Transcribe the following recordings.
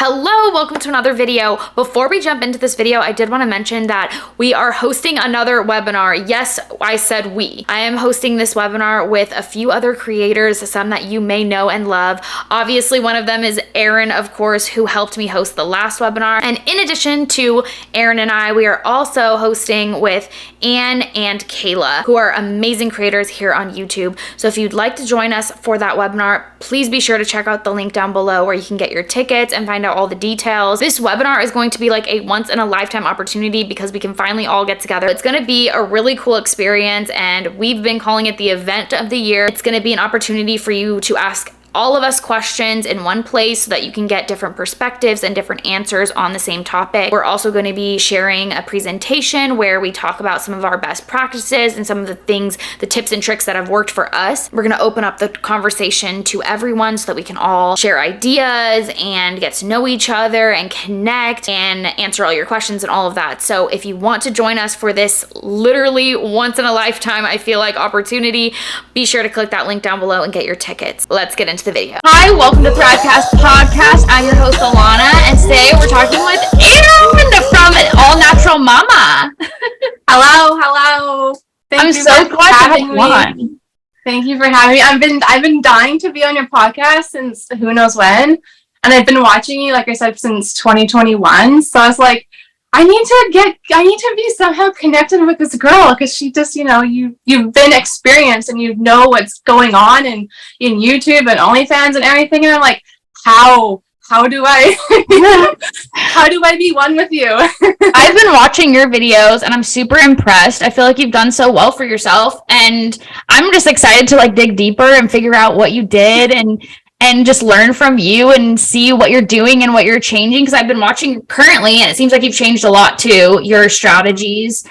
Hello, welcome to another video. Before we jump into this video, I did want to mention that we are hosting another webinar. Yes, I said we. I am hosting this webinar with a few other creators, some that you may know and love. Obviously, one of them is Aaron, of course, who helped me host the last webinar. And in addition to Aaron and I, we are also hosting with Anne and Kayla, who are amazing creators here on YouTube. So if you'd like to join us for that webinar, please be sure to check out the link down below where you can get your tickets and find out all the details. This webinar is going to be like a once-in-a-lifetime opportunity because we can finally all get together. It's going to be a really cool experience, and we've been calling it the event of the year. It's going to be an opportunity for you to ask all of us questions in one place so that you can get different perspectives and different answers on the same topic. We're also going to be sharing a presentation where we talk about some of our best practices and some of the things, the tips and tricks that have worked for us. We're going to open up the conversation to everyone so that we can all share ideas and get to know each other and connect and answer all your questions and all of that. So if you want to join us for this literally once in a lifetime, I feel like, opportunity, be sure to click that link down below and get your tickets. Let's get into the video. Hi, welcome to THRIVECAST podcast. I'm your host Alanah, and today we're talking with Aaron from All Natural Mama. Hello. I'm so glad to have you on. Thank you for having me. I've been dying to be on your podcast since who knows when, and I've been watching you, like I said, since 2021. So I was like, I need to be somehow connected with this girl because she just, you've been experienced and you know what's going on in YouTube and OnlyFans and everything. And I'm like, how do I how do I be one with you? I've been watching your videos and I'm super impressed. I feel like you've done so well for yourself, and I'm just excited to like dig deeper and figure out what you did and just learn from you and see what you're doing and what you're changing, because I've been watching currently and it seems like you've changed a lot too, your strategies,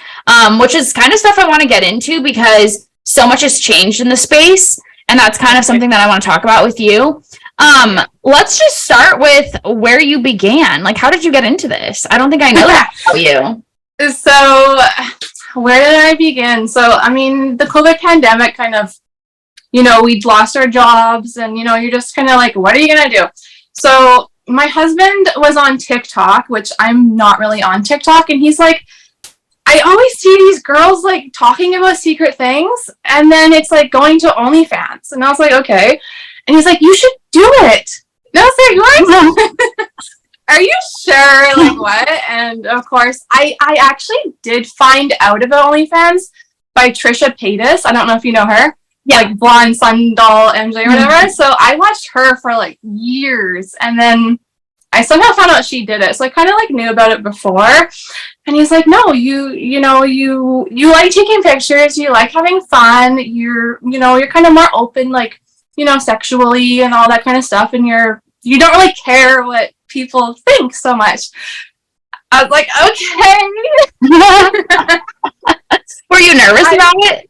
which is kind of stuff I want to get into because so much has changed in the space, and that's kind of something that I want to talk about with you. Let's just start with where you began. Like, how did you get into this? I don't think I know that about you. So where did I begin? So, I mean, the COVID pandemic kind of, we'd lost our jobs and, you're just kind of like, what are you going to do? So my husband was on TikTok, which I'm not really on TikTok. And he's like, I always see these girls like talking about secret things. And then it's like going to OnlyFans. And I was like, okay. And he's like, you should do it. And I was like, what? Are you sure? Like, what? And of course, I actually did find out about OnlyFans by Trisha Paytas. I don't know if you know her. Yeah. Like blonde sun doll MJ or whatever. So I watched her for like years, and then I somehow found out she did it. So I kind of like knew about it before. And he's like, no, you like taking pictures, you like having fun, you're kind of more open, like, sexually and all that kind of stuff, and you don't really care what people think so much. I was like, okay. Were you nervous about it?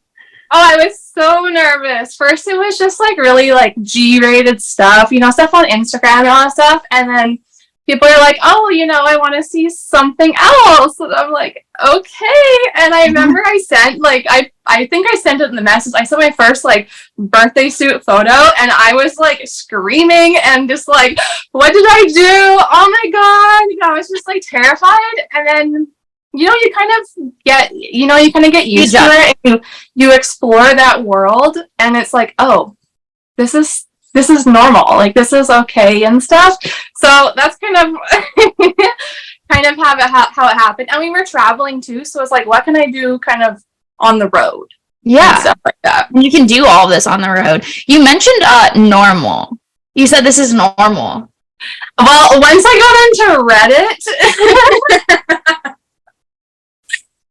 Oh, I was so nervous. First, it was just like really like G-rated stuff, stuff on Instagram and all that stuff. And then people are like, oh, I want to see something else. And I'm like, okay. And I remember I sent like, I think I sent it in the message. I sent my first like birthday suit photo, and I was like screaming and just like, what did I do? Oh my God. I was just like terrified. And then you kind of get used to it, and you explore that world, and it's like, oh, this is normal, like this is okay and stuff. So that's kind of how it happened. And we were traveling too, so it's like, what can I do kind of on the road? Yeah, and stuff like that. You can do all of this on the road. You mentioned normal. You said this is normal. Well, once I got into Reddit,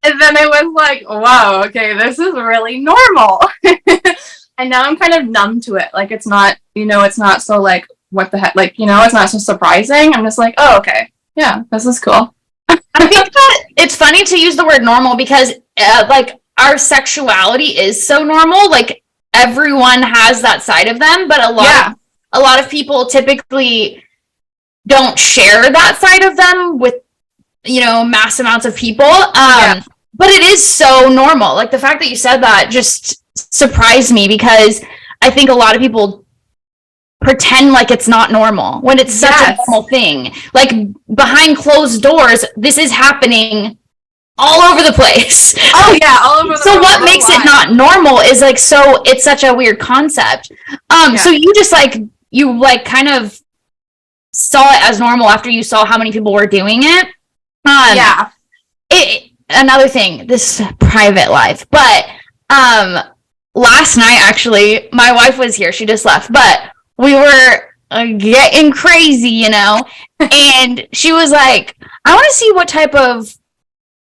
and then I was like, wow, okay, this is really normal. And now I'm kind of numb to it. Like, it's not, it's not so like, what the heck? Like, it's not so surprising. I'm just like, oh, okay. Yeah, this is cool. I think that it's funny to use the word normal because like our sexuality is so normal. Like, everyone has that side of them, but a lot of people typically don't share that side of them with mass amounts of people. But it is so normal. Like, the fact that you said that just surprised me, because I think a lot of people pretend like it's not normal when it's such a normal thing. Like behind closed doors, this is happening all over the place. Oh yeah, all over the So what makes it not normal is like, so it's such a weird concept. So you just like, you like kind of saw it as normal after you saw how many people were doing it. Another thing, this is private life, but last night actually, my wife was here, she just left, but we were getting crazy, you know, and she was like, I want to see what type of,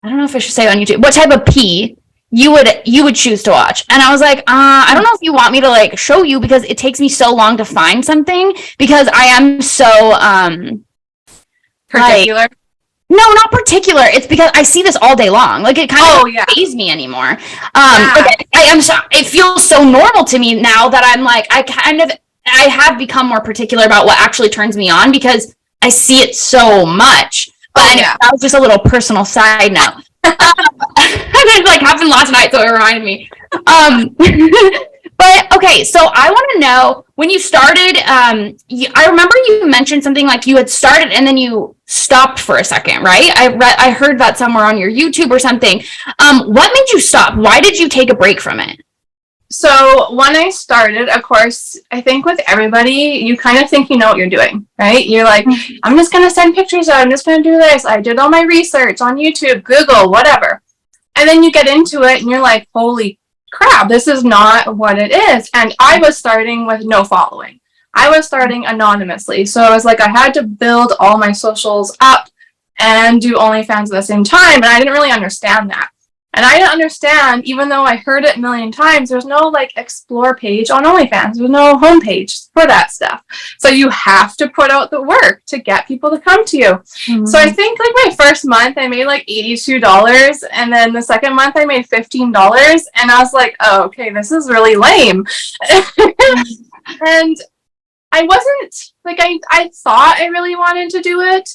I don't know if I should say on YouTube, what type of pee you would choose to watch. And I was like, I don't know if you want me to like show you, because it takes me so long to find something, because I am so particular. Like, no, not particular. It's because I see this all day long. Like it kind of doesn't faze me anymore. Like, it feels so normal to me now that I'm like, I have become more particular about what actually turns me on, because I see it so much. But that was just a little personal side note. And it like happened last night, so it reminded me. But okay, so I want to know, when you started, I remember you mentioned something like you had started and then you stopped for a second, right? I heard that somewhere on your YouTube or something. What made you stop? Why did you take a break from it? So when I started, of course, I think with everybody, you kind of think you know what you're doing, right? You're like, I'm just going to send pictures out. I'm just going to do this. I did all my research on YouTube, Google, whatever. And then you get into it and you're like, holy crap, this is not what it is. And I was starting with no following. I was starting anonymously. So I was like, I had to build all my socials up and do OnlyFans at the same time. And I didn't really understand that. And I didn't understand, even though I heard it a million times, there's no like explore page on OnlyFans. There's no homepage for that stuff. So you have to put out the work to get people to come to you. Mm-hmm. So I think like my first month I made like $82, and then the second month I made $15, and I was like, oh, okay, this is really lame. And I wasn't like, I thought I really wanted to do it,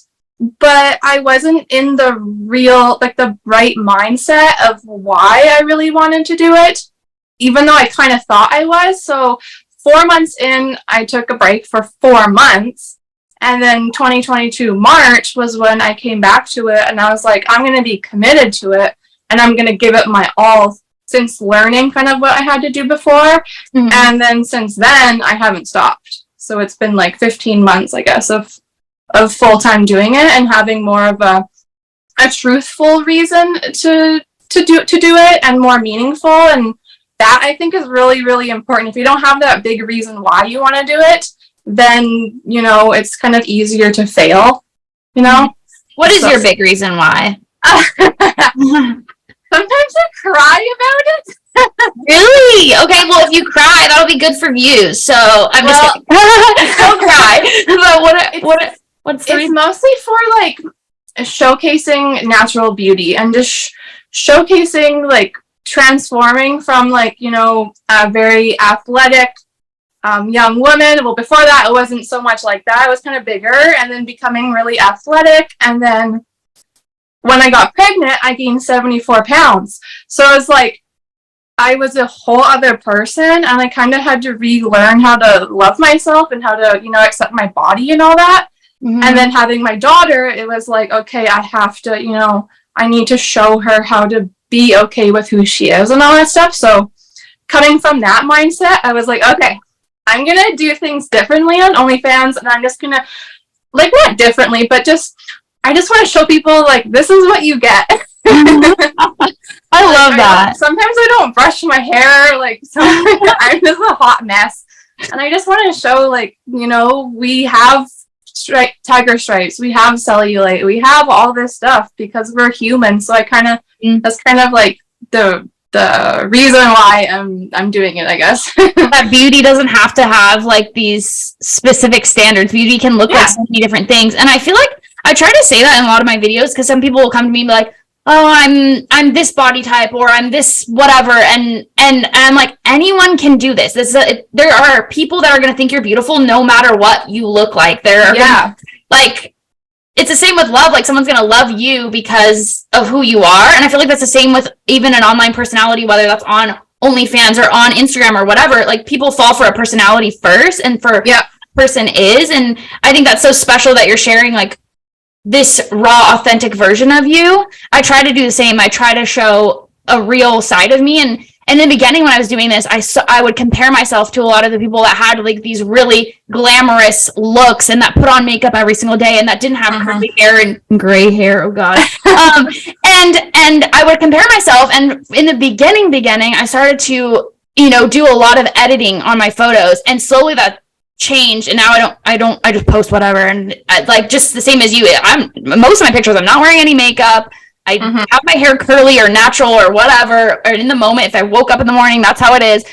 but I wasn't in the real, like the right mindset of why I really wanted to do it, even though I kind of thought I was. So 4 months in, I took a break for 4 months. And then 2022 March was when I came back to it. And I was like, I'm going to be committed to it. And I'm going to give it my all, since learning kind of what I had to do before. Mm-hmm. And then since then, I haven't stopped. So it's been like 15 months, I guess, of full-time doing it and having more of a truthful reason to do it, and more meaningful. And that I think is really, really important. If you don't have that big reason why you want to do it, then, you know, it's kind of easier to fail, you know? What is your big reason why? Sometimes I cry about it. Really? Okay, well, if you cry, that'll be good for views. So I'm just kidding. Don't cry. But what's the reason? Mostly for like showcasing natural beauty and just showcasing like transforming from like, you know, a very athletic young woman. Well, before that, it wasn't so much like that. It was kind of bigger, and then becoming really athletic. And then when I got pregnant, I gained 74 pounds. So it was like, I was a whole other person, and I kind of had to relearn how to love myself and how to, you know, accept my body and all that. Mm-hmm. And then having my daughter, it was like, okay, I have to, you know, I need to show her how to be okay with who she is and all that stuff. So coming from that mindset, I was like, okay, I'm going to do things differently on OnlyFans, and I'm just going to, like, not differently, but I just want to show people, like, this is what you get. I love that. Sometimes I don't brush my hair, like, I'm just a hot mess. And I just want to show, like, you know, we have tiger stripes, we have cellulite, we have all this stuff because we're human. So I kind of, that's kind of like the reason why I'm doing it, I guess. That beauty doesn't have to have like these specific standards. Beauty can look like so many different things. And I feel like I try to say that in a lot of my videos, because some people will come to me and be like, oh, I'm this body type, or I'm this whatever, and I'm like, anyone can do this. There are people that are going to think you're beautiful no matter what you look like. Like, it's the same with love. Like, someone's going to love you because of who you are, and I feel like that's the same with even an online personality, whether that's on OnlyFans or on Instagram or whatever. Like, people fall for a personality first, and for person is. And I think that's so special that you're sharing like this raw, authentic version of you. I try to do the same. I try to show a real side of me. And in the beginning, when I was doing this, I would compare myself to a lot of the people that had like these really glamorous looks and that put on makeup every single day and that didn't have curly hair and gray hair. Oh God. And I would compare myself. And in the beginning, I started to, do a lot of editing on my photos, and slowly that changed, and now I just post whatever, and like just the same as you. Most of my pictures, I'm not wearing any makeup. I have my hair curly or natural or whatever, or in the moment. If I woke up in the morning, that's how it is.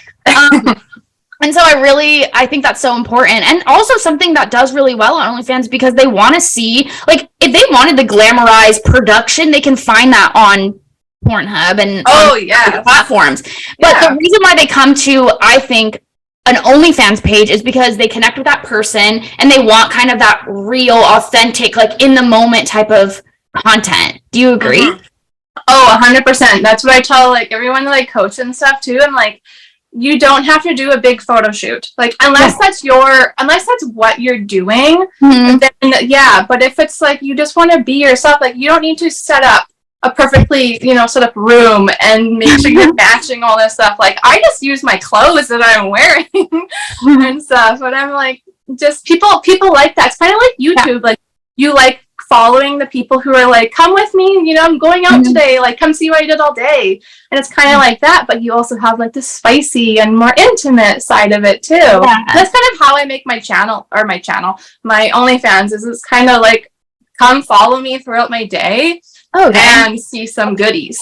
And so I think that's so important, and also something that does really well on OnlyFans, because they want to see, like, if they wanted the glamorized production, they can find that on Pornhub and platforms. But the reason why they come to, I think, an OnlyFans page is because they connect with that person and they want kind of that real, authentic, like in the moment type of content. Do you agree? Oh, 100%. That's what I tell like everyone to like coach and stuff too. And like, you don't have to do a big photo shoot, like unless that's what you're doing. Then but if it's like you just want to be yourself, like you don't need to set up a perfectly, set up room and make sure you're matching all this stuff. Like I just use my clothes that I'm wearing and stuff. But I'm like, just people like that. It's kind of like YouTube. Like you like following the people who are like, come with me, I'm going out today. Like come see what I did all day. And it's kind of like that. But you also have like the spicy and more intimate side of it too. Yeah. That's kind of how I make my OnlyFans is it's kind of like, come follow me throughout my day. And see some goodies.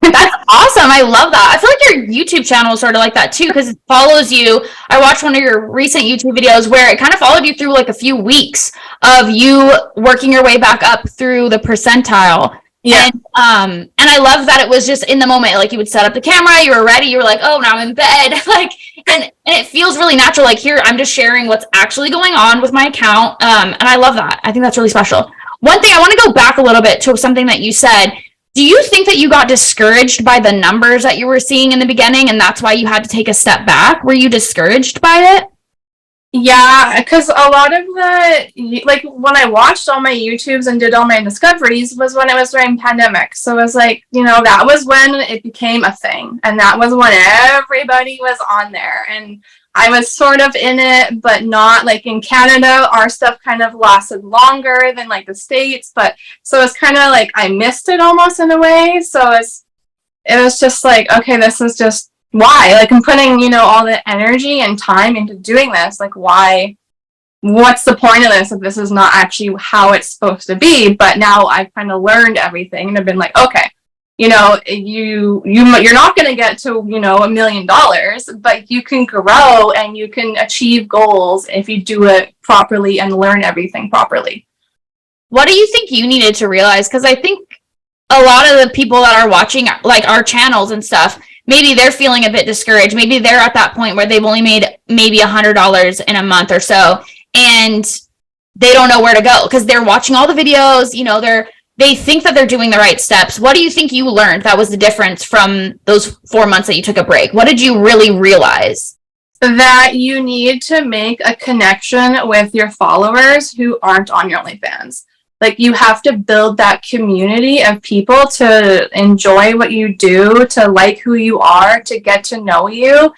That's awesome. I love that. I feel like your YouTube channel is sort of like that too, because it follows you. I watched one of your recent YouTube videos where it kind of followed you through like a few weeks of you working your way back up through the percentile. Yeah. And I love that it was just in the moment. Like you would set up the camera, you were ready, you were like, oh, now I'm in bed. Like, and it feels really natural. Like here, I'm just sharing what's actually going on with my account. And I love that. I think that's really special. One thing, I want to go back a little bit to something that you said. Do you think that you got discouraged by the numbers that you were seeing in the beginning, and that's why you had to take a step back? Were you discouraged by it? Yeah, because a lot of like when I watched all my YouTubes and did all my discoveries was when it was during pandemic. So it was like, that was when it became a thing. And that was when everybody was on there. And I was sort of in it, but not like in Canada. Our stuff kind of lasted longer than like the States, but so it's kind of like I missed it almost in a way. So it was just like, okay, this is just why. Like I'm putting, all the energy and time into doing this. Like why? What's the point of this if this is not actually how it's supposed to be? But now I've kind of learned everything and I've been like, okay. You're not going to get to, $1 million, but you can grow and you can achieve goals if you do it properly and learn everything properly. What do you think you needed to realize? Because I think a lot of the people that are watching like our channels and stuff, maybe they're feeling a bit discouraged. Maybe they're at that point where they've only made maybe $100 in a month or so, and they don't know where to go because they're watching all the videos, they think that they're doing the right steps. What do you think you learned that was the difference from those 4 months that you took a break? What did you really realize? That you need to make a connection with your followers who aren't on your OnlyFans. Like you have to build that community of people to enjoy what you do, to like who you are, to get to know you,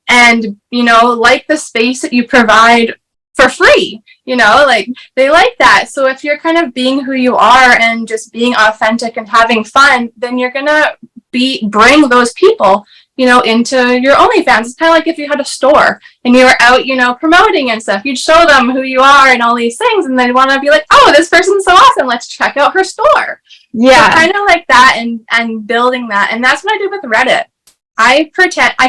and, like the space that you provide for free. Like they like that. So if you're kind of being who you are and just being authentic and having fun, then you're gonna bring those people, into your OnlyFans. It's kind of like if you had a store and you were out, promoting and stuff. You'd show them who you are and all these things, and they'd want to be like, oh, this person's so awesome. Let's check out her store. Yeah, so kind of like that, and building that. And that's what I did with Reddit. I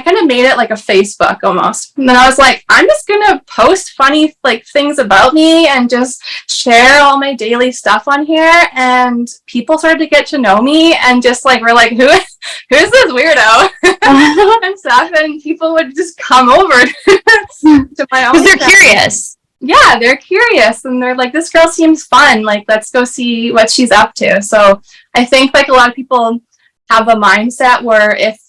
kind of made it like a Facebook almost. And then I was like, I'm just going to post funny like things about me and just share all my daily stuff on here. And people started to get to know me and just like, we're like, who's this weirdo? And stuff. And people would just come over to my own. Because they're curious. Yeah, they're curious. And they're like, this girl seems fun. Like, let's go see what she's up to. So I think like a lot of people have a mindset where if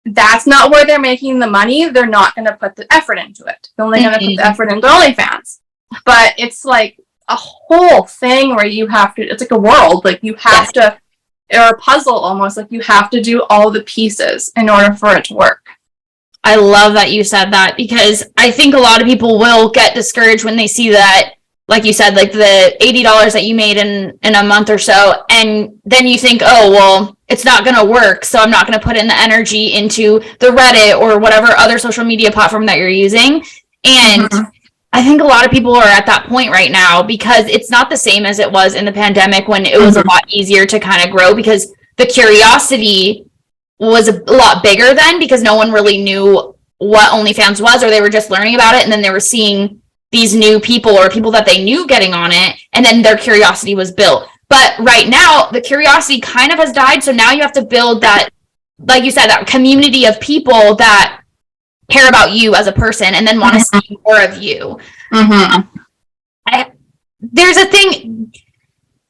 that's not where they're making the money, they're not going to put the effort into it. They're only going to put the effort into OnlyFans. but it's like a whole thing where you have to, it's like a world, like you have to, or a puzzle almost, like you have to do all the pieces in order for it to work. I love that you said that, because I think a lot of people will get discouraged when they see that, like you said, like the $80 that you made in a month or so, and then you think, oh, well, it's not going to work, so I'm not going to put in the energy into the Reddit or whatever other social media platform that you're using. And I think a lot of people are at that point right now, because it's not the same as it was in the pandemic, when it was a lot easier to kind of grow, because the curiosity was a lot bigger then, because no one really knew what OnlyFans was, or they were just learning about it, and then they were seeing these new people or people that they knew getting on it, and then their curiosity was built. But right now, the curiosity kind of has died, so now you have to build that, like you said, that community of people that care about you as a person and then want to see more of you. There's a thing,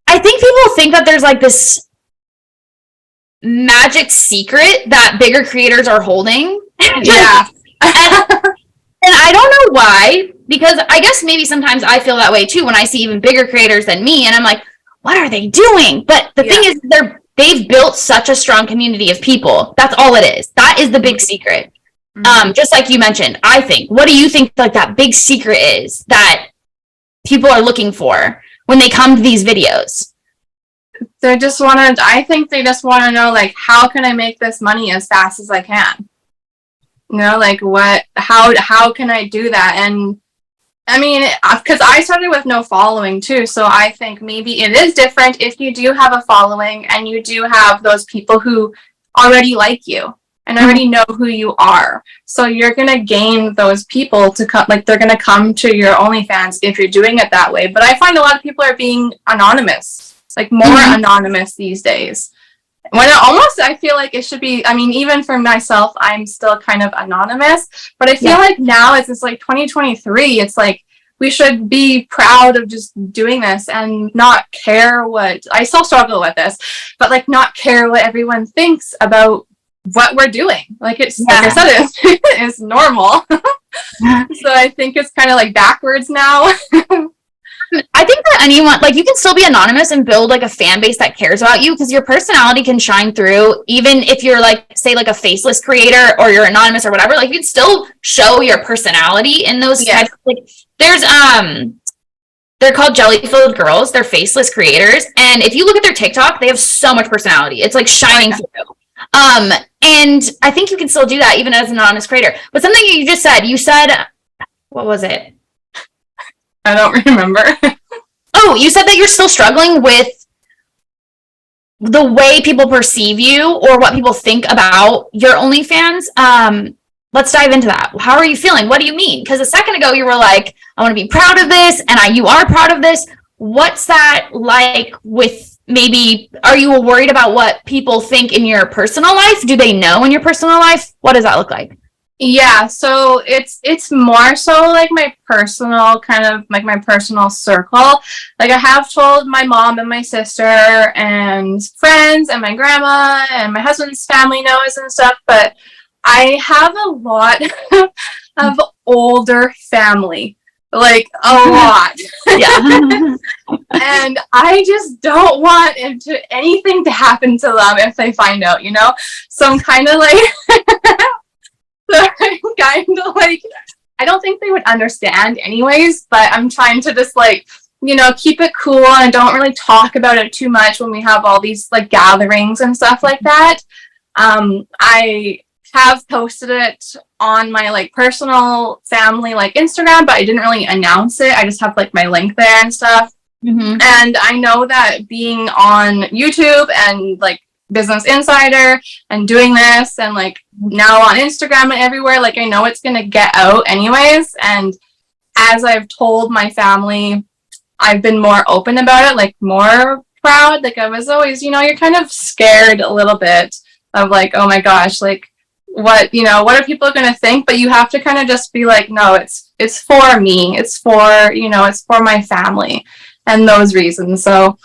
I think people think that there's like this magic secret that bigger creators are holding. Yeah. And I don't know why, because I guess maybe sometimes I feel that way too when I see even bigger creators than me, and I'm like, what are they doing? But the thing is, they've built such a strong community of people. That's all it is. That is the big secret. Just like you mentioned, I think. What do you think like that big secret is that people are looking for when they come to these videos? They just want to, I think they just want to know, like, how can I make this money as fast as I can? You know, like how can I do that? And I mean, because I started with no following too, so I think maybe it is different if you do have a following and you do have those people who already like you and already know who you are. So you're going to gain those people to come, like they're going to come to your OnlyFans if you're doing it that way. But I find a lot of people are being anonymous, like more anonymous these days. When it almost, I feel like it should be, I mean, even for myself, I'm still kind of anonymous, but I feel like now as it's like 2023, it's like we should be proud of just doing this and not care what, I still struggle with this, but like not care what everyone thinks about what we're doing. Like it's, like I said, it's normal. So I think it's kind of like backwards now. I think that anyone, like, you can still be anonymous and build like a fan base that cares about you, because your personality can shine through, even if you're like, say, like a faceless creator or you're anonymous or whatever. Like, you can still show your personality in those types of, like, there's they're called jelly-filled girls. They're faceless creators, and if you look at their TikTok, they have so much personality. It's like shining through. And I think you can still do that even as an anonymous creator. But something you just said, what was it? I don't remember. Oh, you said that you're still struggling with the way people perceive you or what people think about your OnlyFans. Let's dive into that. How are you feeling? What do you mean? Because a second ago you were like, I want to be proud of this, and you are proud of this. What's that like with, maybe, are you worried about what people think in your personal life? Do they know in your personal life? What does that look like? Yeah, so it's more so like my personal kind of like my personal circle. Like I have told my mom and my sister and friends and my grandma and my husband's family knows and stuff, but I have a lot of older family, like a lot. Yeah. And I just don't want anything to happen to them if they find out, you know? So I'm kind of like so I'm kind of like, I don't think they would understand anyways, but I'm trying to just like, you know, keep it cool and don't really talk about it too much when we have all these like gatherings and stuff like that. I have posted it on my like personal family like Instagram, but I didn't really announce it. I just have like my link there and stuff. And I know that being on YouTube and like Business Insider and doing this and like now on Instagram and everywhere, like I know it's gonna get out anyways. And as I've told my family, I've been more open about it, like more proud. Like I was always, you know, you're kind of scared a little bit of like, oh my gosh, like what are people gonna think? But you have to kind of just be like, no, it's for me, it's for, you know, it's for my family and those reasons. So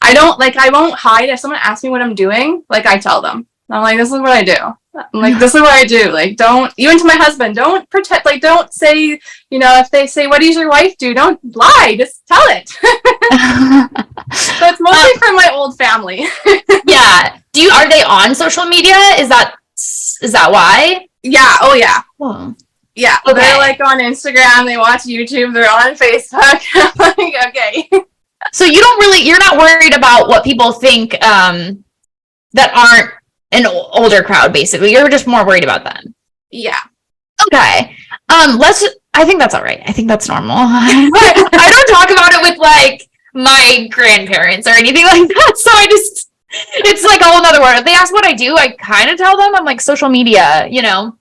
I won't hide. If someone asks me what I'm doing, like I tell them, I'm like, this is what I do. I'm like, this is what I do. Like, don't, even to my husband, don't pretend, like, don't say, you know, if they say, what does your wife do? Don't lie, just tell it. So it's mostly for my old family. Yeah. Are they on social media? Is that why? Yeah. Oh, yeah. Oh. Yeah. Okay. They're like on Instagram, they watch YouTube, they're on Facebook. I'm like, okay. So you're not worried about what people think that aren't an older crowd, basically. You're just more worried about them. Yeah. Okay. I think that's all right. I think that's normal. I don't talk about it with like my grandparents or anything like that. So it's like a whole nother word. If they ask what I do, I kind of tell them. I'm like social media, you know?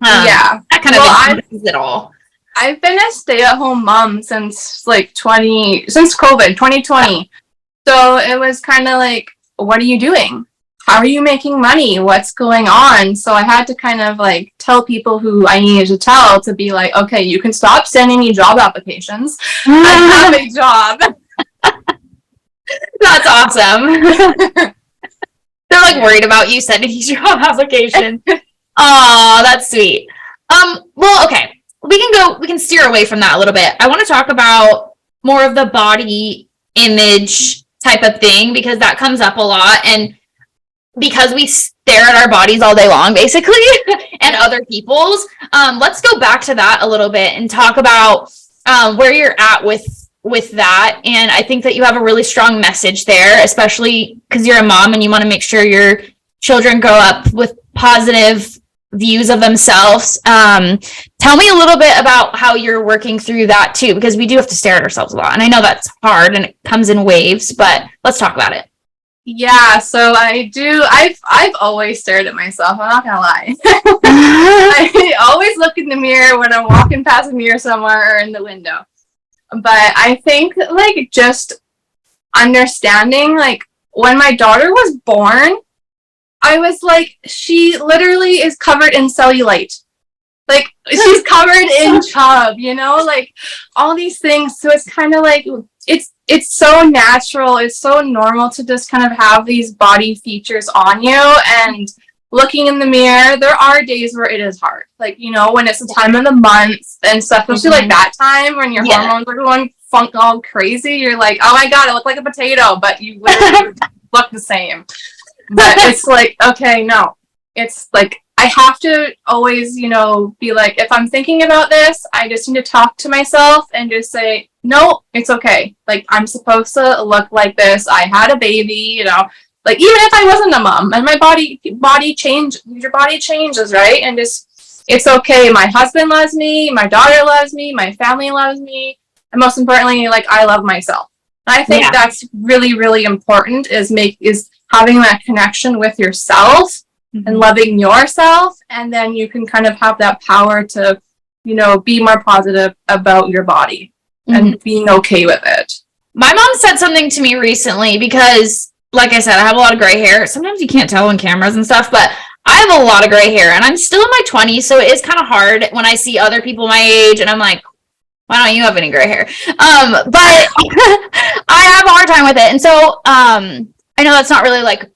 Yeah. That kind of encompasses it all. I've been a stay-at-home mom since like since COVID, 2020. So it was kind of like, what are you doing? How are you making money? What's going on? So I had to kind of like tell people who I needed to tell to be like, okay, you can stop sending me job applications. I have a job. That's awesome. They're like worried about you sending these job applications. Oh, that's sweet. Well, okay. We can steer away from that a little bit. I want to talk about more of the body image type of thing because that comes up a lot. And because we stare at our bodies all day long, basically, and other people's, let's go back to that a little bit and talk about where you're at with that. And I think that you have a really strong message there, especially because you're a mom and you want to make sure your children grow up with positive views of themselves. Tell me a little bit about how you're working through that too, because we do have to stare at ourselves a lot. And I know that's hard and it comes in waves, but let's talk about it. Yeah, so I've always stared at myself, I'm not gonna lie. I always look in the mirror when I'm walking past a mirror somewhere or in the window. But I think like just understanding, like when my daughter was born, I was like, she literally is covered in cellulite. Like she's covered in chub, you know, like all these things. So it's kind of like, it's so natural. It's so normal to just kind of have these body features on you. And looking in the mirror, there are days where it is hard. Like, you know, when it's the time of the month and stuff, especially like that time when your hormones are going funk all crazy. You're like, oh my God, I look like a potato, but you literally look the same. But it's like, okay, no. It's like, I have to always, you know, be like, if I'm thinking about this, I just need to talk to myself and just say, no, it's okay. Like, I'm supposed to look like this. I had a baby, you know, like, even if I wasn't a mom and my your body changes, right? And just, it's okay. My husband loves me. My daughter loves me. My family loves me. And most importantly, like, I love myself. And I think that's really, really important is having that connection with yourself and loving yourself. And then you can kind of have that power to, you know, be more positive about your body and being okay with it. My mom said something to me recently because, like I said, I have a lot of gray hair. Sometimes you can't tell on cameras and stuff, but I have a lot of gray hair and I'm still in my 20s. So it is kind of hard when I see other people my age and I'm like, why don't you have any gray hair? But I have a hard time with it. And so, I know that's not really like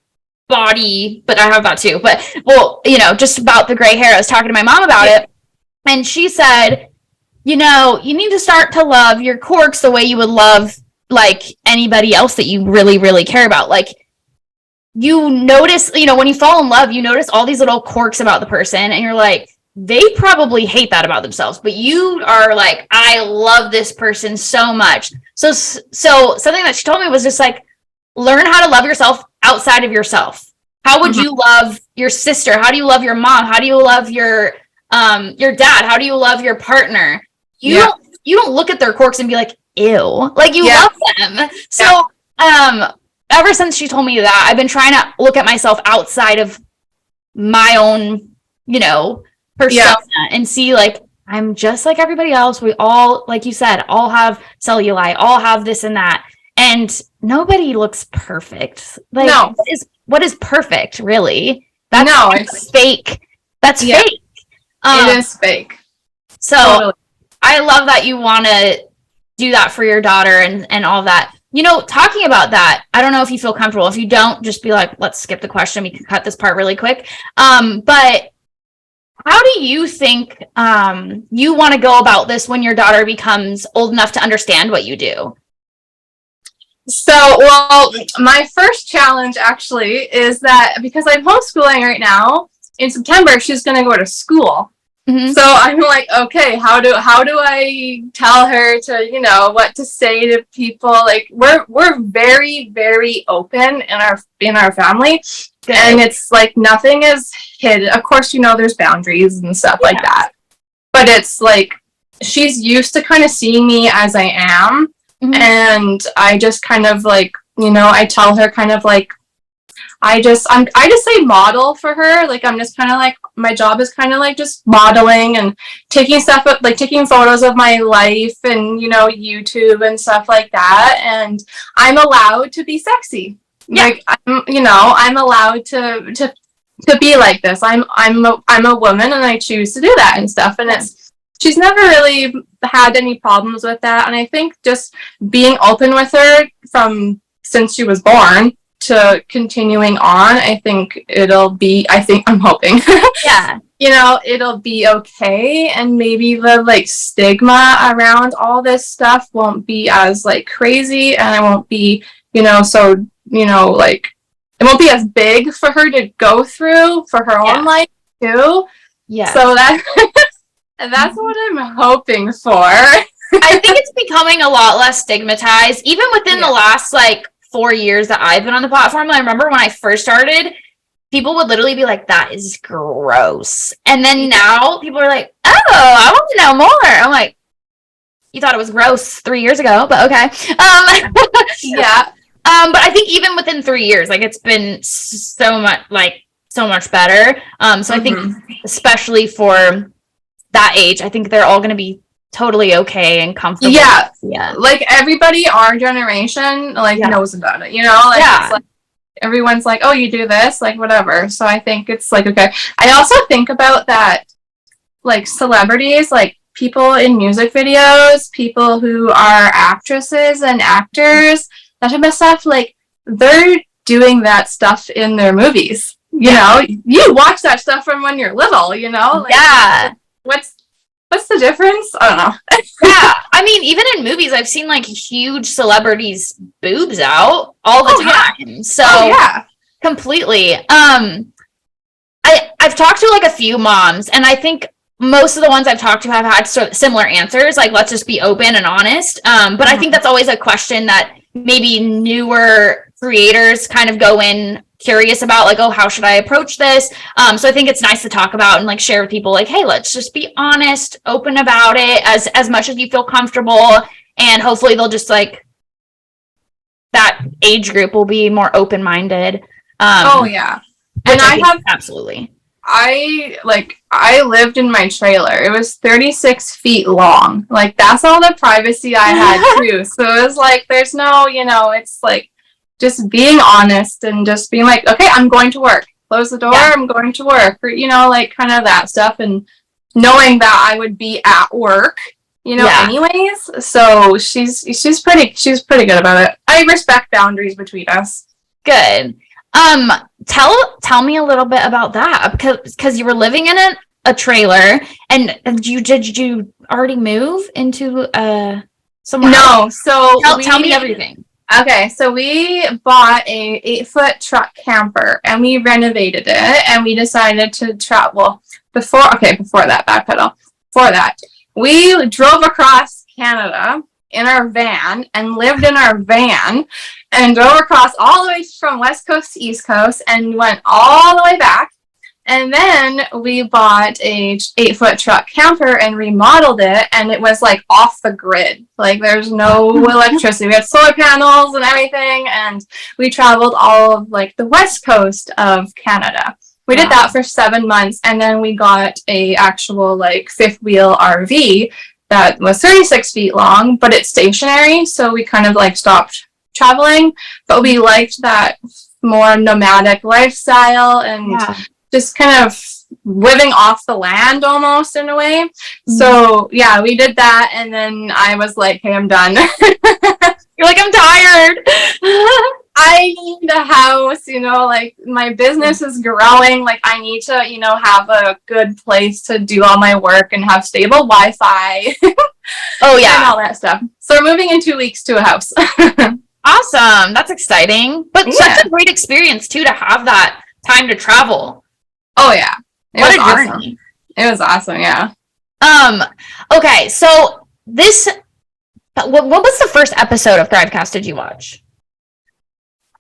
body, but I have that too. But, well, you know, just about the gray hair, I was talking to my mom about it. And she said, you know, you need to start to love your quirks the way you would love like anybody else that you really, really care about. Like you notice, you know, when you fall in love, you notice all these little quirks about the person and you're like, they probably hate that about themselves, but you are like, I love this person so much. So something that she told me was just like, learn how to love yourself outside of yourself. How would you love your sister? How do you love your mom? How do you love your dad? How do you love your partner? You don't look at their quirks and be like, ew, like you love them. So, ever since she told me that, I've been trying to look at myself outside of my own, you know, persona and see like, I'm just like everybody else. We all, like you said, all have cellulite, all have this and that. And nobody looks perfect. Like, no. What is perfect, really? It's fake. That's fake. It is fake. So totally. I love that you want to do that for your daughter and all that. talking about that, I don't know if you feel comfortable. If you don't, just be like, let's skip the question. We can cut this part really quick. But how do you think you want to go about this when your daughter becomes old enough to understand what you do? So, well, my first challenge actually is that because I'm homeschooling right now, in September, she's going to go to school. Mm-hmm. So I'm like, okay, how do I tell her to, what to say to people? Like, we're very, very open in our family. Good. And it's like nothing is hidden. Of course, there's boundaries and stuff like that. But it's like she's used to kind of seeing me as I am. Mm-hmm. And I just kind of like, I tell her kind of like, I just say model for her. Like, I'm just kind of like, my job is kind of like just modeling and taking stuff up, like taking photos of my life and, YouTube and stuff like that. And I'm allowed to be sexy. Yeah. Like, I'm allowed to be like this. I'm a woman and I choose to do that and stuff. And she's never really had any problems with that. And I think just being open with her since she was born to continuing on, I'm hoping. Yeah. It'll be okay. And maybe the like stigma around all this stuff won't be as like crazy, and it won't be, so, like it won't be as big for her to go through for her own life too. Yeah. So that's what I'm hoping for. I think it's becoming a lot less stigmatized, even within the last like 4 years that I've been on the platform. I remember when I first started, people would literally be like, that is gross. And then now people are like, oh, I want to know more. I'm like, you thought it was gross 3 years ago, but okay. Yeah. But I think even within 3 years, like it's been so much better. So I think especially for that age, I think they're all going to be totally okay and comfortable. Yeah. Like everybody our generation knows about it, It's like everyone's like, oh, you do this, like whatever. So I think it's like, okay. I also think about that, like celebrities, like people in music videos, people who are actresses and actors, that type of stuff, like they're doing that stuff in their movies. You watch that stuff from when you're little, like, what's the difference? I don't know. Yeah, I mean, even in movies, I've seen like huge celebrities' boobs out all the time. Yeah. So completely. I've talked to like a few moms, and I think most of the ones I've talked to have had similar answers. Like, let's just be open and honest. But I think that's always a question that maybe newer creators kind of go in curious about, like, oh, how should I approach this? So I think it's nice to talk about and like share with people, like, hey, let's just be honest, open about it as much as you feel comfortable, and hopefully they'll just like, that age group will be more open-minded. And absolutely. I lived in my trailer. It was 36 feet long. Like, that's all the privacy I had too. So it was like, there's no, it's like just being honest and just being like, okay, I'm going to work. Close the door, I'm going to work. Or, like kind of that stuff, and knowing that I would be at work, anyways. So she's pretty good about it. I respect boundaries between us. Good. Tell me a little bit about that, because you were living in a trailer, and did you already move into somewhere else? So tell me everything. Okay, so we bought a 8-foot truck camper and we renovated it, and we decided to travel before that, backpedal. Before that, we drove across Canada in our van and lived in our van and drove across all the way from West Coast to East Coast and went all the way back. And then we bought a 8-foot truck camper and remodeled it, and it was like off the grid. Like, there's no electricity. We had solar panels and everything, and we traveled all of like the West Coast of Canada. We did that for 7 months, and then we got a actual like fifth wheel RV that was 36 feet long, but it's stationary, so we kind of like stopped traveling. But we liked that more nomadic lifestyle and just kind of living off the land almost in a way. So yeah, we did that, and then I was like, hey, I'm done. You're like, I'm tired. I need a house, you know, like my business is growing. Like I need to, you know, have a good place to do all my work and have stable Wi-Fi. Oh And yeah. all that stuff. So we're moving in 2 weeks to a house. Awesome. That's exciting. But such a great experience too to have that time to travel. Oh yeah. What a awesome. journey. It was awesome, yeah. Okay, so what was the first episode of THRIVECAST did you watch?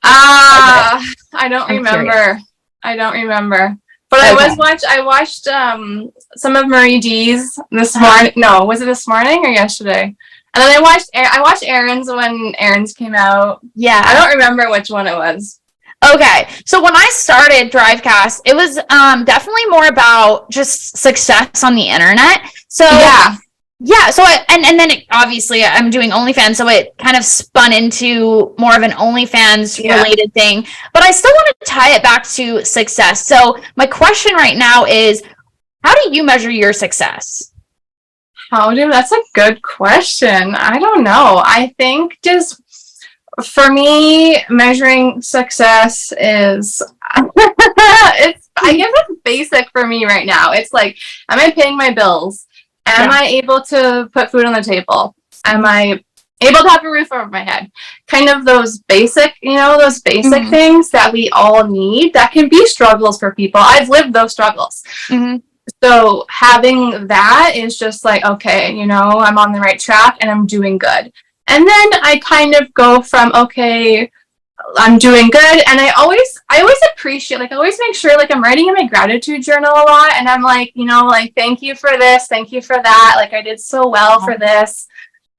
I don't I'm remember. curious. I don't remember. But Okay. I watched some of Marie D's this morning. No, was it this morning or yesterday? And then I watched Aaron's when Aaron's came out. Yeah. I don't remember which one it was. Okay, so when I started THRIVECAST, it was definitely more about just success on the internet. So yeah, so and then obviously I'm doing OnlyFans, so it kind of spun into more of an OnlyFans related thing. But I still want to tie it back to success. So my question right now is, how do you measure your success? That's a good question. I don't know. I think just for me, measuring success is I guess it's basic for me right now. It's like, am I paying my bills? Am I able to put food on the table? Am I able to have a roof over my head? Kind of those basic, things that we all need that can be struggles for people. I've lived those struggles. So having that is just like, okay, you know, I'm on the right track and I'm doing good. And then I kind of go from, okay, I'm doing good. And I always appreciate, like, I always make sure, like, I'm writing in my gratitude journal a lot. And I'm like, you know, like, thank you for this. Thank you for that. Like, I did so well for this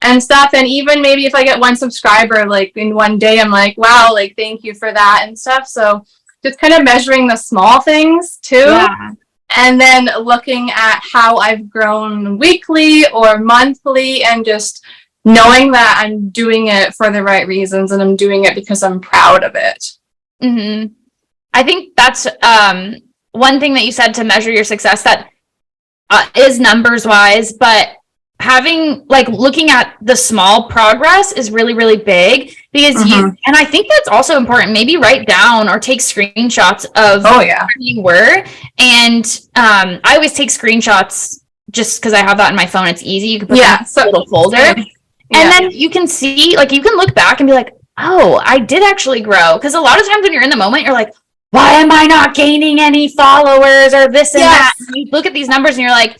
and stuff. And even maybe if I get one subscriber, like, in one day, I'm like, wow, like, thank you for that and stuff. So just kind of measuring the small things too. Yeah. And then looking at how I've grown weekly or monthly and just knowing that I'm doing it for the right reasons and I'm doing it because I'm proud of it. I think that's one thing that you said to measure your success that is numbers wise, but having, like, looking at the small progress is really, really big because and I think that's also important. Maybe write down or take screenshots of where you were. And I always take screenshots just because I have that in my phone. It's easy. You can put it in a little folder. And then you can see, like, you can look back and be like, oh, I did actually grow. Because a lot of times when you're in the moment, you're like, why am I not gaining any followers or this and that? And you look at these numbers and you're like,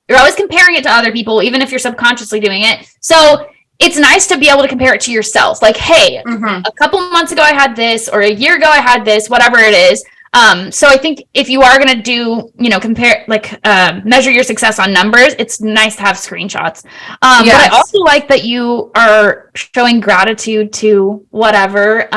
you're always comparing it to other people, even if you're subconsciously doing it. So it's nice to be able to compare it to yourself. Like, hey, a couple months ago I had this, or a year ago I had this, whatever it is. So I think if you are going to do, you know, compare, like, measure your success on numbers, it's nice to have screenshots. But I also like that you are showing gratitude to whatever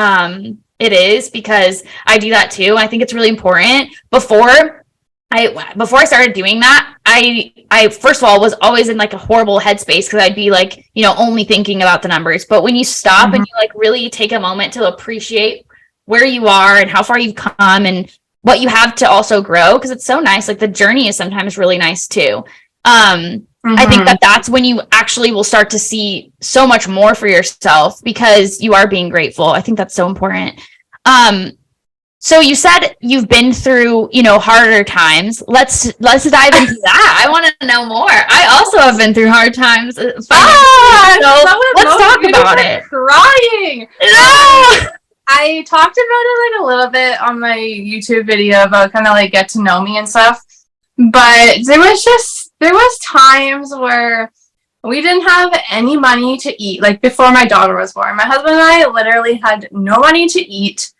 it is, because I do that too. I think it's really important. Before I started doing that, I first of all was always in, like, a horrible headspace because I'd be, like, you know, only thinking about the numbers. But when you stop and you, like, really take a moment to appreciate where you are and how far you've come and what you have to also grow, because it's so nice. Like, the journey is sometimes really nice too. I think that's when you actually will start to see so much more for yourself because you are being grateful. I think that's so important. So you said you've been through, you know, harder times. Let's dive into that. I want to know more. I also have been through hard times. So let's talk about it. Crying. No! I talked about it, like, a little bit on my YouTube video about kind of, like, get to know me and stuff. But there was times where we didn't have any money to eat, like, before my daughter was born. My husband and I literally had no money to eat.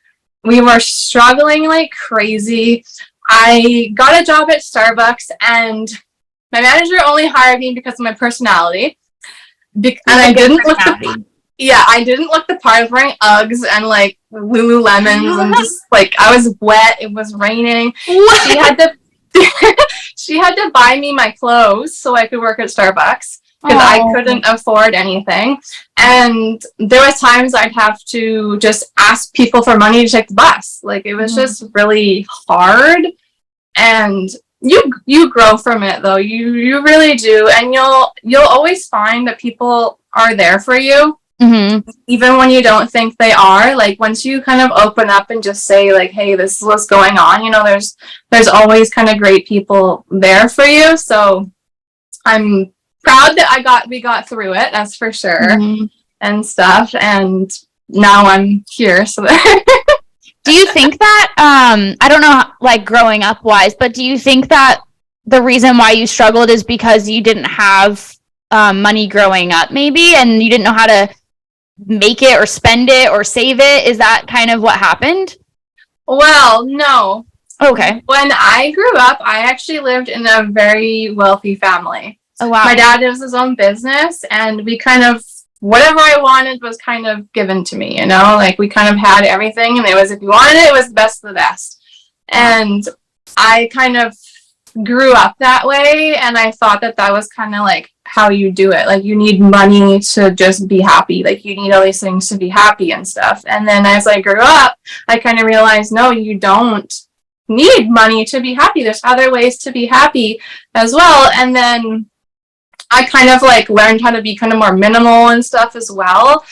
We were struggling like crazy. I got a job at Starbucks, and my manager only hired me because of my personality. And I didn't look I didn't look the part of wearing Uggs and, like, Lululemons and just, like, I was wet. It was raining. She had to buy me my clothes so I could work at Starbucks because I couldn't afford anything. And there was times I'd have to just ask people for money to take the bus. Like, it was just really hard. And you grow from it, though. You really do. And you'll always find that people are there for you. even when you don't think they are. Like, once you kind of open up and just say, like, hey, this is what's going on, you know, there's always kind of great people there for you. So I'm proud that we got through it, that's for sure, and stuff. And now I'm here. So do you think that, I don't know, like growing up wise, but do you think that the reason why you struggled is because you didn't have money growing up maybe, and you didn't know how to make it or spend it or save it? Is that kind of what happened? Well, no. Okay. When I grew up, I actually lived in a very wealthy family. Oh, wow. My dad has his own business, and we kind of, whatever I wanted was kind of given to me, you know? Like, we kind of had everything, and it was, if you wanted it, it was the best of the best. And I kind of grew up that way, and I thought that that was kind of like how you do it. Like, you need money to just be happy. Like, you need all these things to be happy and stuff. And then as I grew up, I kind of realized, no, you don't need money to be happy. There's other ways to be happy as well. And then I kind of like learned how to be kind of more minimal and stuff as well.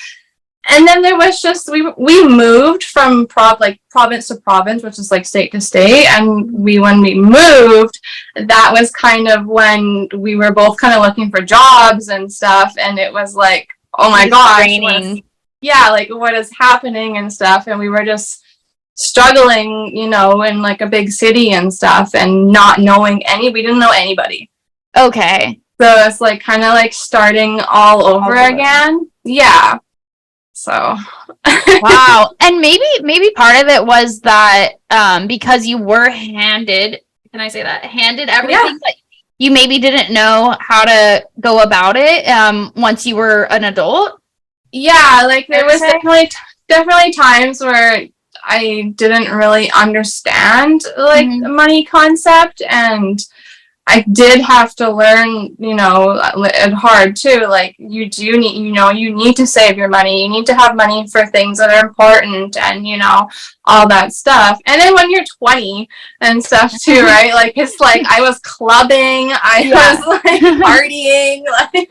And then there was just, we moved from province to province, which is like state to state. And when we moved, that was kind of when we were both kind of looking for jobs and stuff. And it was like, oh my gosh, what is happening and stuff. And we were just struggling, you know, in like a big city and stuff, and not knowing we didn't know anybody. Okay. So it's like kind of like starting all over again. Yeah. So wow. And maybe part of it was that because you were handed everything, that you maybe didn't know how to go about it once you were an adult. Yeah, like there was definitely times where I didn't really understand like the money concept, and I did have to learn, you know, it hard too. Like, you do need, you know, you need to save your money. You need to have money for things that are important, and, you know, all that stuff. And then when you're 20 and stuff too, right? Like, it's like I was clubbing, I was like partying, like,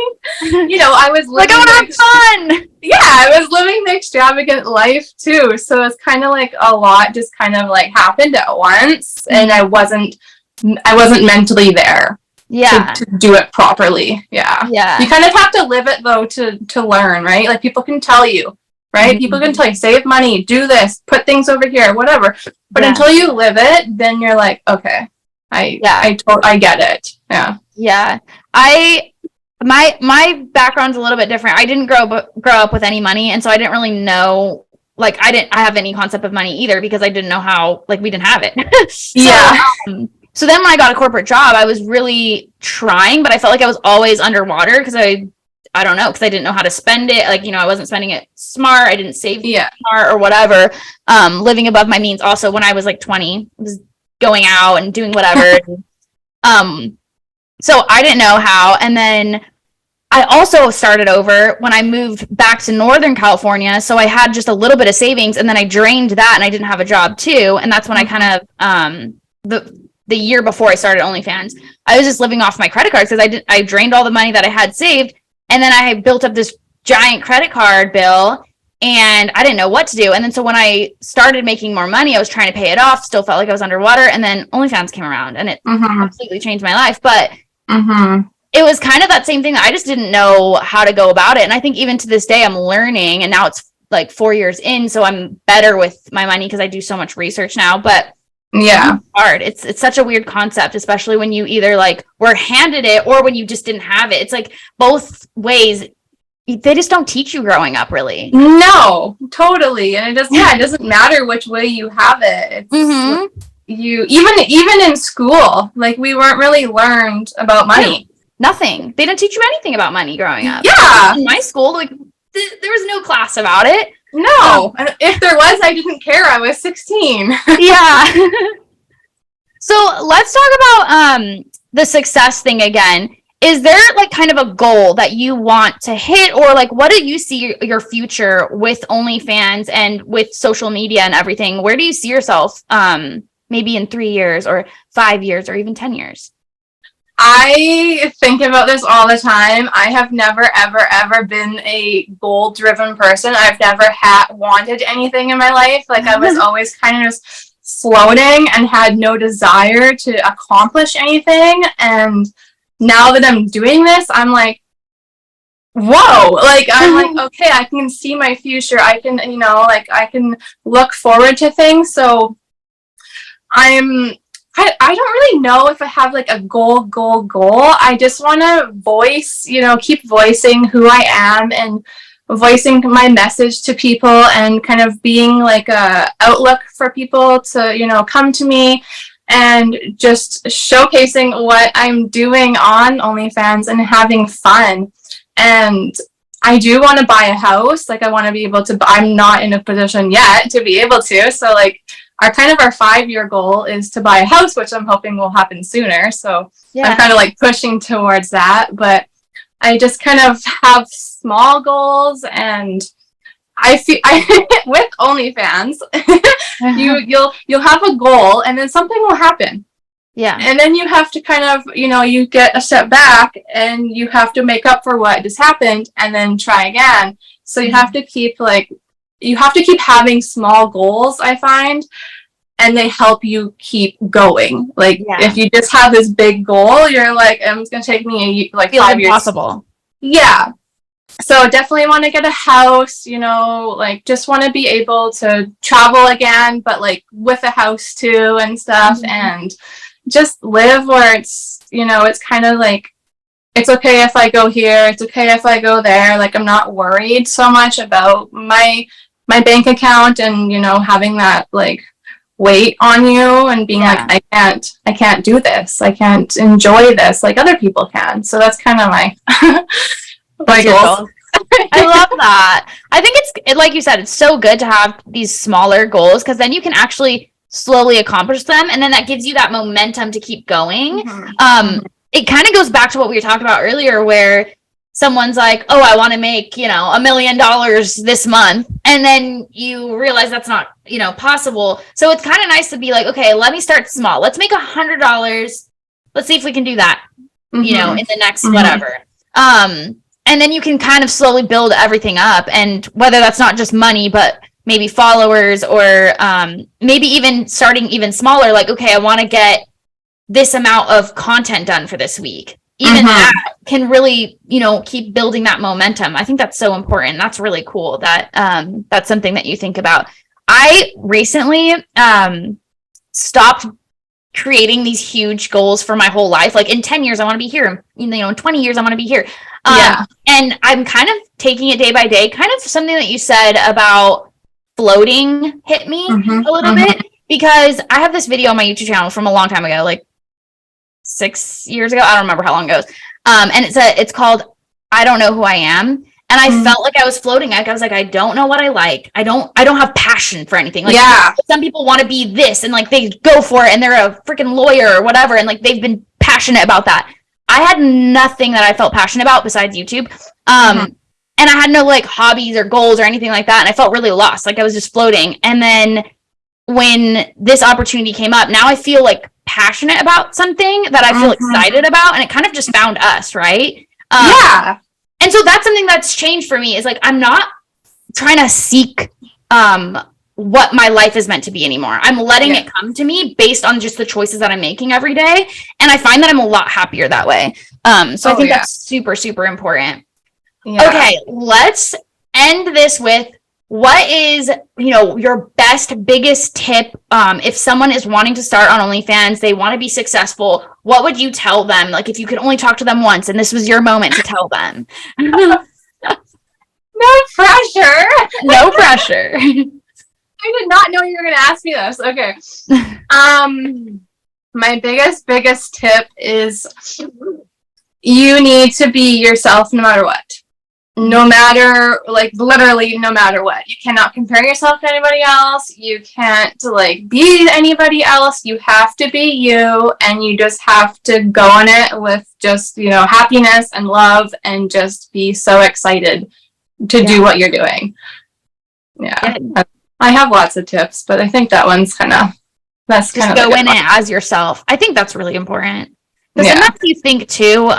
you know, I was living, like, I want to have fun. Yeah, I was living the extravagant life too. So it's kind of like a lot just kind of like happened at once, and I wasn't mentally there to do it properly. Yeah. You kind of have to live it though to learn, right? Like, people can tell you, right? People can tell you, save money, do this, put things over here, whatever. But until you live it, then you're like, okay, I get it. Yeah. Yeah. My background's a little bit different. I didn't grow up with any money, and so I didn't really know, like, I didn't have any concept of money either, because I didn't know how, like, we didn't have it. So then when I got a corporate job, I was really trying, but I felt like I was always underwater because I don't know, because I didn't know how to spend it. Like, you know, I wasn't spending it smart. I didn't save smart or whatever. Living above my means also when I was like 20, I was going out and doing whatever. So I didn't know how. And then I also started over when I moved back to Northern California. So I had just a little bit of savings, and then I drained that, and I didn't have a job too. And that's when I kind of, the year before I started OnlyFans, I was just living off my credit cards because I drained all the money that I had saved, and then I built up this giant credit card bill, and I didn't know what to do. And then so when I started making more money, I was trying to pay it off, still felt like I was underwater, and then OnlyFans came around, and it completely changed my life. But it was kind of that same thing that I just didn't know how to go about it. And I think even to this day I'm learning, and now it's like 4 years in, so I'm better with my money because I do so much research now. But it's hard. It's such a weird concept, especially when you either like were handed it or when you just didn't have it. It's like both ways. They just don't teach you growing up, really. No, totally. And it doesn't matter which way you have it. It's you even in school, like, we weren't really learned about money. Nothing. They didn't teach you anything about money growing up. Yeah. In my school, like, there was no class about it. No. If there was, I didn't care. I was 16. Yeah. So let's talk about the success thing again. Is there like kind of a goal that you want to hit, or like what do you see your future with OnlyFans and with social media and everything? Where do you see yourself maybe in 3 years or 5 years or even 10 years? I think about this all the time. I have never, ever, ever been a goal-driven person. I've never wanted anything in my life. Like, I was always kind of just floating and had no desire to accomplish anything. And now that I'm doing this, I'm like, whoa, like, I'm like, okay, I can see my future. I can, like, I can look forward to things. So I don't really know if I have like a goal. I just want to voice, keep voicing who I am and voicing my message to people and kind of being like a outlook for people to, come to me and just showcasing what I'm doing on OnlyFans and having fun. And I do want to buy a house. Like, I want to be able to, I'm not in a position yet to be able to. So like, our 5-year goal is to buy a house, which I'm hoping will happen sooner. So yeah. I'm kind of like pushing towards that, but I just kind of have small goals, and I feel with OnlyFans, you'll have a goal, and then something will happen. Yeah. And then you have to kind of, you get a step back and you have to make up for what just happened and then try again. So you have to keep having small goals, I find, and they help you keep going. Like, if you just have this big goal, you're like, it's going to take me 5 years. Impossible. Yeah. So definitely want to get a house, like, just want to be able to travel again, but like with a house too and stuff, and just live where it's, it's kind of like, it's okay if I go here, it's okay if I go there. Like, I'm not worried so much about my bank account and, having that like weight on you and being like, I can't do this. I can't enjoy this like other people can. So that's kind of my goals. I love that. I think it's like you said, it's so good to have these smaller goals, because then you can actually slowly accomplish them, and then that gives you that momentum to keep going. It kind of goes back to what we were talking about earlier, where someone's like, oh, I want to make, $1 million this month. And then you realize that's not, possible. So it's kind of nice to be like, okay, let me start small. Let's make $100. Let's see if we can do that, in the next whatever. And then you can kind of slowly build everything up. And whether that's not just money, but maybe followers, or maybe even starting even smaller, like, okay, I want to get this amount of content done for this week. Even that can really, keep building that momentum. I think that's so important. That's really cool that that's something that you think about. I recently stopped creating these huge goals for my whole life. Like, in 10 years, I want to be here. In 20 years, I want to be here. And I'm kind of taking it day by day. Kind of something that you said about floating hit me a little bit, because I have this video on my YouTube channel from a long time ago, like 6 years ago. I don't remember how long ago. And it's called I Don't Know Who I Am. And I felt like I was floating. Like, I was like, I don't know what I like. I don't have passion for anything. Like, some people want to be this, and like they go for it, and they're a freaking lawyer or whatever, and like they've been passionate about that. I had nothing that I felt passionate about besides YouTube. And I had no like hobbies or goals or anything like that. And I felt really lost. Like, I was just floating. And then when this opportunity came up, now I feel like passionate about something that I feel excited about. And it kind of just found us, right? And so that's something that's changed for me, is like, I'm not trying to seek what my life is meant to be anymore. I'm letting it come to me based on just the choices that I'm making every day. And I find that I'm a lot happier that way. So I think that's super, super important. Okay, let's end this with, what is, your biggest tip if someone is wanting to start on OnlyFans, they want to be successful, what would you tell them? Like, if you could only talk to them once and this was your moment to tell them. No pressure. No pressure. I did not know you were going to ask me this. Okay. My biggest tip is, you need to be yourself no matter what. No matter, like, literally no matter what. You cannot compare yourself to anybody else. You can't like be anybody else. You have to be you, and you just have to go on it with just, happiness and love, and just be so excited to do what you're doing. I have lots of tips, but I think that one's just go in it as yourself. I think that's really important. Because sometimes you think too,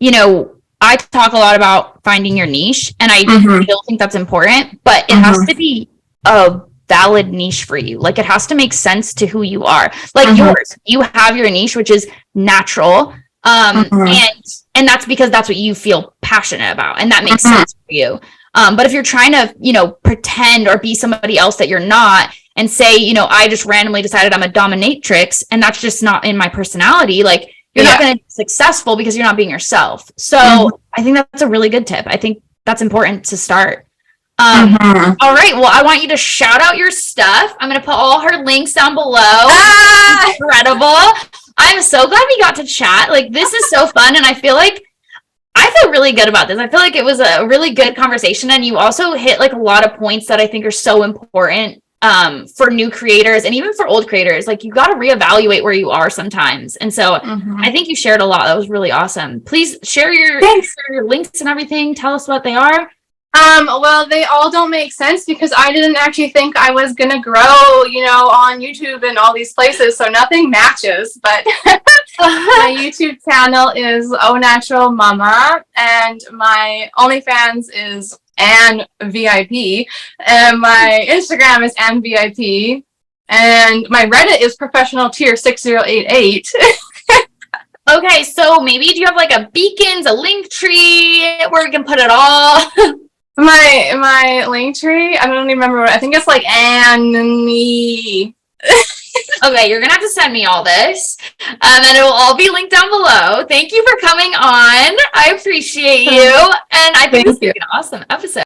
you know, I talk a lot about finding your niche, and I still think that's important, but it has to be a valid niche for you. Like, it has to make sense to who you are. Like yours, you have your niche, which is natural. And that's because that's what you feel passionate about, and that makes sense for you. But if you're trying to, you know, pretend or be somebody else that you're not, and say, you know, I just randomly decided I'm a dominatrix, and that's just not in my personality, like, you're not going to be successful because you're not being yourself. So I think that's a really good tip. I think that's important to start. All right. Well, I want you to shout out your stuff. I'm going to put all her links down below. Incredible. I'm so glad we got to chat. Like, this is so fun. And I feel really good about this. I feel like it was a really good conversation. And you also hit like a lot of points that I think are so important for new creators and even for old creators. Like, you got to reevaluate where you are sometimes. And so I think you shared a lot. That was really awesome. Please share your links and everything. Tell us what they are. Well, they all don't make sense because I didn't actually think I was gonna grow, you know, on YouTube and all these places, so nothing matches. But my YouTube channel is Oh Natural Mama, and my OnlyFans is Ann VIP, and my Instagram is Ann VIP, and my Reddit is Professional Tier 6088. Okay, so maybe do you have like a beacons, a link tree where we can put it all? My link tree, I don't even remember. I think it's like Annie. Okay, you're gonna have to send me all this, and it will all be linked down below. Thank you for coming on. I appreciate you, and I think this is an awesome episode.